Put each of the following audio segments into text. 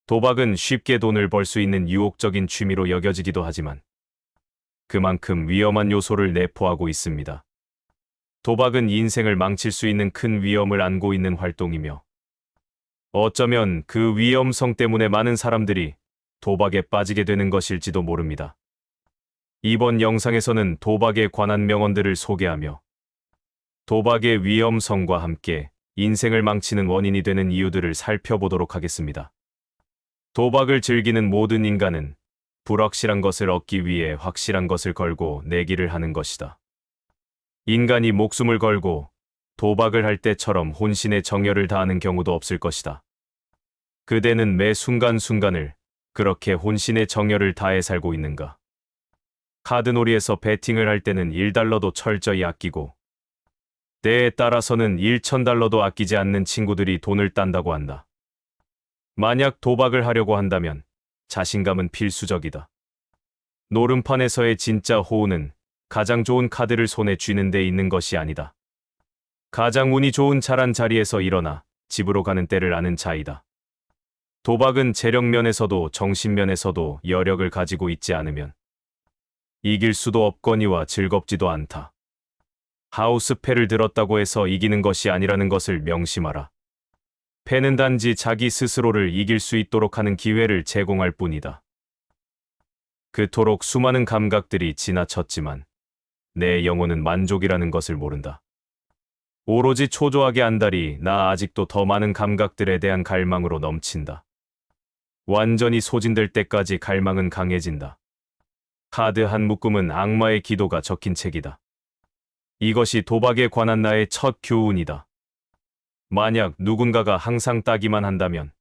도박은 쉽게 돈을 벌 수 있는 유혹적인 취미로 여겨지기도 하지만 그만큼 위험한 요소를 내포하고 있습니다. 도박은 인생을 망칠 수 있는 큰 위험을 안고 있는 활동이며 어쩌면 그 위험성 때문에 많은 사람들이 도박에 빠지게 되는 것일지도 모릅니다. 이번 영상에서는 도박에 관한 명언들을 소개하며 도박의 위험성과 함께 인생을 망치는 원인이 되는 이유들을 살펴보도록 하겠습니다. 도박을 즐기는 모든 인간은 불확실한 것을 얻기 위해 확실한 것을 걸고 내기를 하는 것이다. 인간이 목숨을 걸고 도박을 할 때처럼 혼신의 정열을 다하는 경우도 없을 것이다. 그대는 매 순간순간을 그렇게 혼신의 정열을 다해 살고 있는가? 카드놀이에서 베팅을 할 때는 1달러도 철저히 아끼고 때에 따라서는 1,000달러도 아끼지 않는 친구들이 돈을 딴다고 한다. 만약 도박을 하려고 한다면 자신감은 필수적이다. 노름판에서의 진짜 호우는 가장 좋은 카드를 손에 쥐는 데 있는 것이 아니다. 가장 운이 좋은 잘한 자리에서 일어나 집으로 가는 때를 아는 자이다. 도박은 재력면에서도 정신면에서도 여력을 가지고 있지 않으면 이길 수도 없거니와 즐겁지도 않다. 하우스패를 들었다고 해서 이기는 것이 아니라는 것을 명심하라. 패는 단지 자기 스스로를 이길 수 있도록 하는 기회를 제공할 뿐이다. 그토록 수많은 감각들이 지나쳤지만 내 영혼은 만족이라는 것을 모른다. 오로지 초조하게 안달이 나 아직도 더 많은 감각들에 대한 갈망으로 넘친다. 완전히 소진될 때까지 갈망은 강해진다. 카드 한 묶음은 악마의 기도가 적힌 책이다. 이것이 도박에 관한 나의 첫 교훈이다. 만약 누군가가 항상 따기만 한다면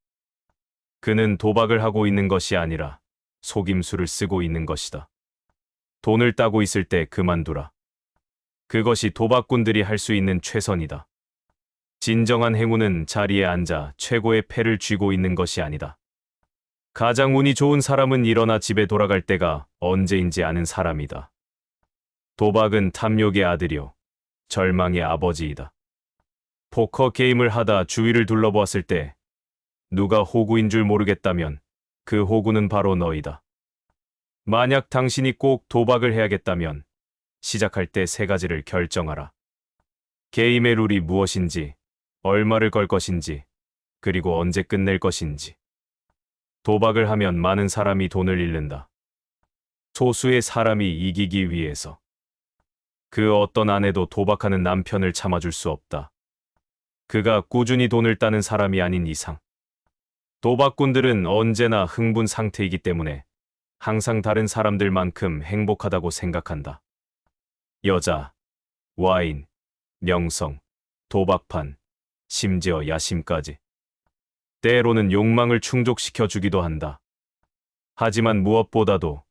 그는 도박을 하고 있는 것이 아니라 속임수를 쓰고 있는 것이다. 돈을 따고 있을 때 그만두라. 그것이 도박꾼들이 할 수 있는 최선이다. 진정한 행운은 자리에 앉아 최고의 패를 쥐고 있는 것이 아니다. 가장 운이 좋은 사람은 일어나 집에 돌아갈 때가 언제인지 아는 사람이다. 도박은 탐욕의 아들이요 절망의 아버지이다. 포커 게임을 하다 주위를 둘러보았을 때 누가 호구인 줄 모르겠다면 그 호구는 바로 너이다. 만약 당신이 꼭 도박을 해야겠다면 시작할 때 세 가지를 결정하라. 게임의 룰이 무엇인지, 얼마를 걸 것인지, 그리고 언제 끝낼 것인지. 도박을 하면 많은 사람이 돈을 잃는다. 소수의 사람이 이기기 위해서. 그 어떤 아내도 도박하는 남편을 참아줄 수 없다. 그가 꾸준히 돈을 따는 사람이 아닌 이상. 도박꾼들은 언제나 흥분 상태이기 때문에 항상 다른 사람들만큼 행복하다고 생각한다. 여자, 와인, 명성, 도박판, 심지어 야심까지. 때로는 욕망을 충족시켜 주기도 한다. 하지만 무엇보다도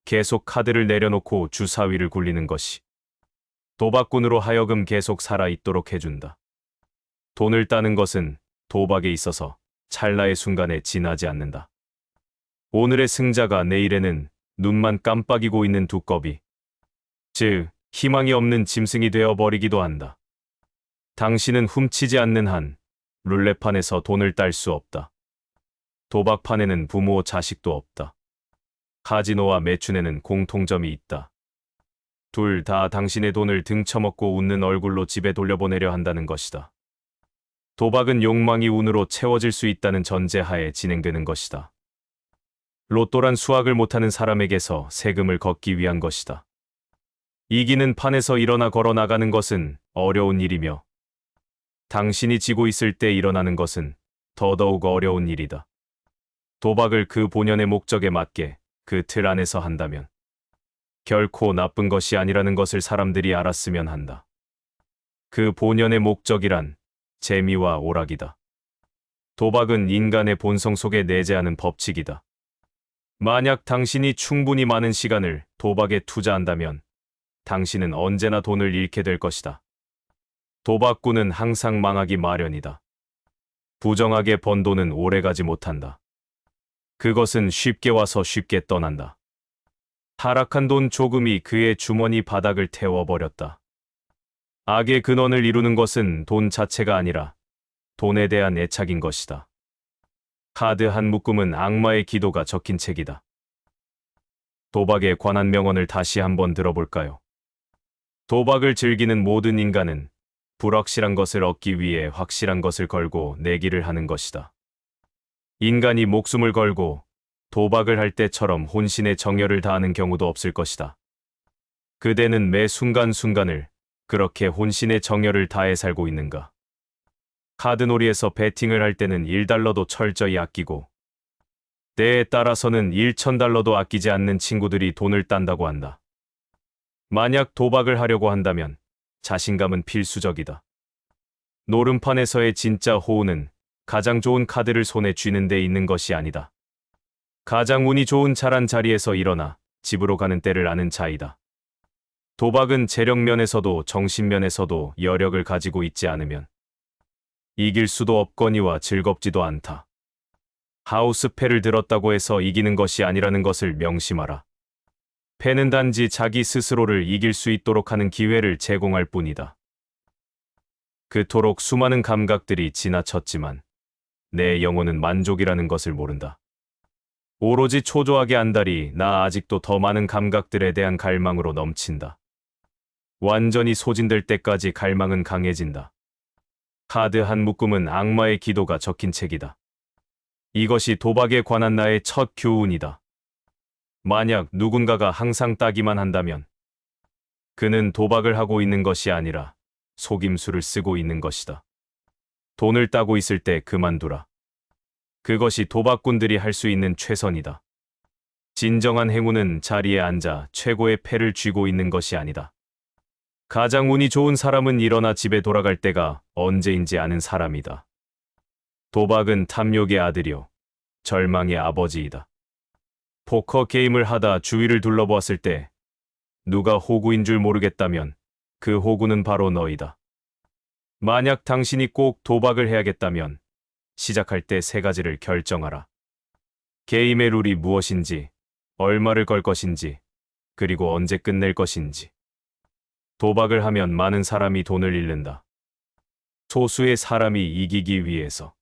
계속 카드를 내려놓고 주사위를 굴리는 것이 도박꾼으로 하여금 계속 살아있도록 해준다. 돈을 따는 것은 도박에 있어서 찰나의 순간에 지나지 않는다. 오늘의 승자가 내일에는 눈만 깜빡이고 있는 두꺼비, 즉 희망이 없는 짐승이 되어버리기도 한다. 당신은 훔치지 않는 한 룰렛판에서 돈을 딸 수 없다. 도박판에는 부모 자식도 없다. 카지노와 매춘에는 공통점이 있다. 둘 다 당신의 돈을 등쳐먹고 웃는 얼굴로 집에 돌려보내려 한다는 것이다. 도박은 욕망이 운으로 채워질 수 있다는 전제하에 진행되는 것이다. 로또란 수학을 못하는 사람에게서 세금을 걷기 위한 것이다. 이기는 판에서 일어나 걸어 나가는 것은 어려운 일이며 당신이 지고 있을 때 일어나는 것은 더더욱 어려운 일이다. 도박을 그 본연의 목적에 맞게 그 틀 안에서 한다면 결코 나쁜 것이 아니라는 것을 사람들이 알았으면 한다. 그 본연의 목적이란 재미와 오락이다. 도박은 인간의 본성 속에 내재하는 법칙이다. 만약 당신이 충분히 많은 시간을 도박에 투자한다면 당신은 언제나 돈을 잃게 될 것이다. 도박꾼은 항상 망하기 마련이다. 부정하게 번 돈은 오래가지 못한다. 그것은 쉽게 와서 쉽게 떠난다. 타락한 돈 조금이 그의 주머니 바닥을 태워버렸다. 악의 근원을 이루는 것은 돈 자체가 아니라 돈에 대한 애착인 것이다. 카드 한 묶음은 악마의 기도가 적힌 책이다. 도박에 관한 명언을 다시 한번 들어볼까요? 도박을 즐기는 모든 인간은 불확실한 것을 얻기 위해 확실한 것을 걸고 내기를 하는 것이다. 인간이 목숨을 걸고 도박을 할 때처럼 혼신의 정열을 다하는 경우도 없을 것이다. 그대는 매 순간순간을 그렇게 혼신의 정열을 다해 살고 있는가? 카드놀이에서 베팅을 할 때는 1달러도 철저히 아끼고 때에 따라서는 1,000달러도 아끼지 않는 친구들이 돈을 딴다고 한다. 만약 도박을 하려고 한다면 자신감은 필수적이다. 노름판에서의 진짜 호우는 가장 좋은 카드를 손에 쥐는 데 있는 것이 아니다. 가장 운이 좋은 잘한 자리에서 일어나 집으로 가는 때를 아는 자이다. 도박은 재력면에서도 정신면에서도 여력을 가지고 있지 않으면 이길 수도 없거니와 즐겁지도 않다. 하우스패를 들었다고 해서 이기는 것이 아니라는 것을 명심하라. 패는 단지 자기 스스로를 이길 수 있도록 하는 기회를 제공할 뿐이다. 그토록 수많은 감각들이 지나쳤지만 내 영혼은 만족이라는 것을 모른다. 오로지 초조하게 안달이 나 아직도 더 많은 감각들에 대한 갈망으로 넘친다. 완전히 소진될 때까지 갈망은 강해진다. 카드 한 묶음은 악마의 기도가 적힌 책이다. 이것이 도박에 관한 나의 첫 교훈이다. 만약 누군가가 항상 따기만 한다면 그는 도박을 하고 있는 것이 아니라 속임수를 쓰고 있는 것이다. 돈을 따고 있을 때 그만두라. 그것이 도박꾼들이 할 수 있는 최선이다. 진정한 행운은 자리에 앉아 최고의 패를 쥐고 있는 것이 아니다. 가장 운이 좋은 사람은 일어나 집에 돌아갈 때가 언제인지 아는 사람이다. 도박은 탐욕의 아들이요 절망의 아버지이다. 포커 게임을 하다 주위를 둘러보았을 때 누가 호구인 줄 모르겠다면 그 호구는 바로 너이다. 만약 당신이 꼭 도박을 해야겠다면 시작할 때 3가지를 결정하라. 게임의 룰이 무엇인지, 얼마를 걸 것인지, 그리고 언제 끝낼 것인지. 도박을 하면 많은 사람이 돈을 잃는다. 소수의 사람이 이기기 위해서.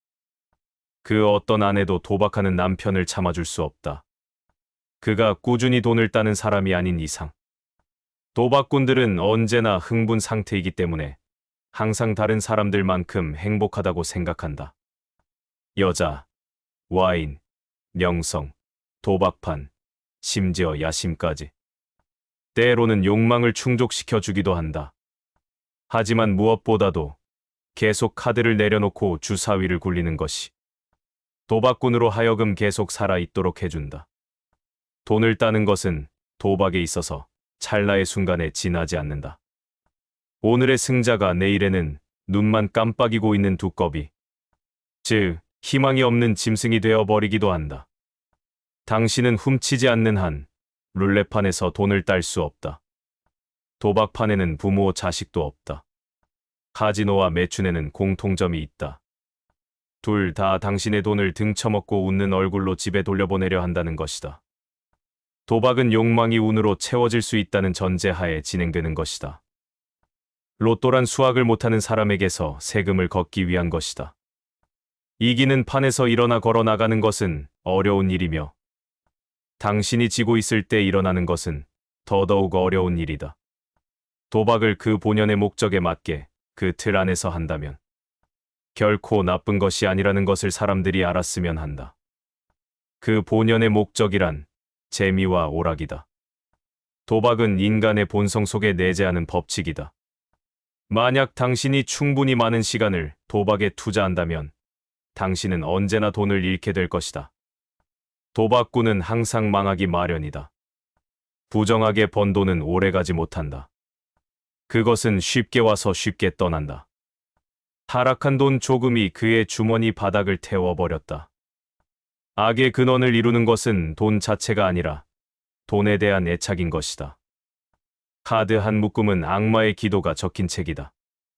그 어떤 아내도 도박하는 남편을 참아줄 수 없다. 그가 꾸준히 돈을 따는 사람이 아닌 이상. 도박꾼들은 언제나 흥분 상태이기 때문에 항상 다른 사람들만큼 행복하다고 생각한다. 여자, 와인, 명성, 도박판, 심지어 야심까지. 때로는 욕망을 충족시켜 주기도 한다. 하지만 무엇보다도 계속 카드를 내려놓고 주사위를 굴리는 것이 도박꾼으로 하여금 계속 살아있도록 해준다. 돈을 따는 것은 도박에 있어서 찰나의 순간에 지나지 않는다. 오늘의 승자가 내일에는 눈만 깜빡이고 있는 두꺼비, 즉 희망이 없는 짐승이 되어버리기도 한다. 당신은 훔치지 않는 한 룰렛판에서 돈을 딸 수 없다. 도박판에는 부모 자식도 없다. 카지노와 매춘에는 공통점이 있다. 둘 다 당신의 돈을 등쳐먹고 웃는 얼굴로 집에 돌려보내려 한다는 것이다. 도박은 욕망이 운으로 채워질 수 있다는 전제하에 진행되는 것이다. 로또란 수학을 못하는 사람에게서 세금을 걷기 위한 것이다. 이기는 판에서 일어나 걸어 나가는 것은 어려운 일이며 당신이 지고 있을 때 일어나는 것은 더더욱 어려운 일이다. 도박을 그 본연의 목적에 맞게 그 틀 안에서 한다면 결코 나쁜 것이 아니라는 것을 사람들이 알았으면 한다. 그 본연의 목적이란 재미와 오락이다. 도박은 인간의 본성 속에 내재하는 법칙이다. 만약 당신이 충분히 많은 시간을 도박에 투자한다면 당신은 언제나 돈을 잃게 될 것이다. 도박꾼은 항상 망하기 마련이다. 부정하게 번 돈은 오래가지 못한다. 그것은 쉽게 와서 쉽게 떠난다. 타락한 돈 조금이 그의 주머니 바닥을 태워버렸다. 악의 근원을 이루는 것은 돈 자체가 아니라 돈에 대한 애착인 것이다. 카드 한 묶음은 악마의 기도가 적힌 책이다.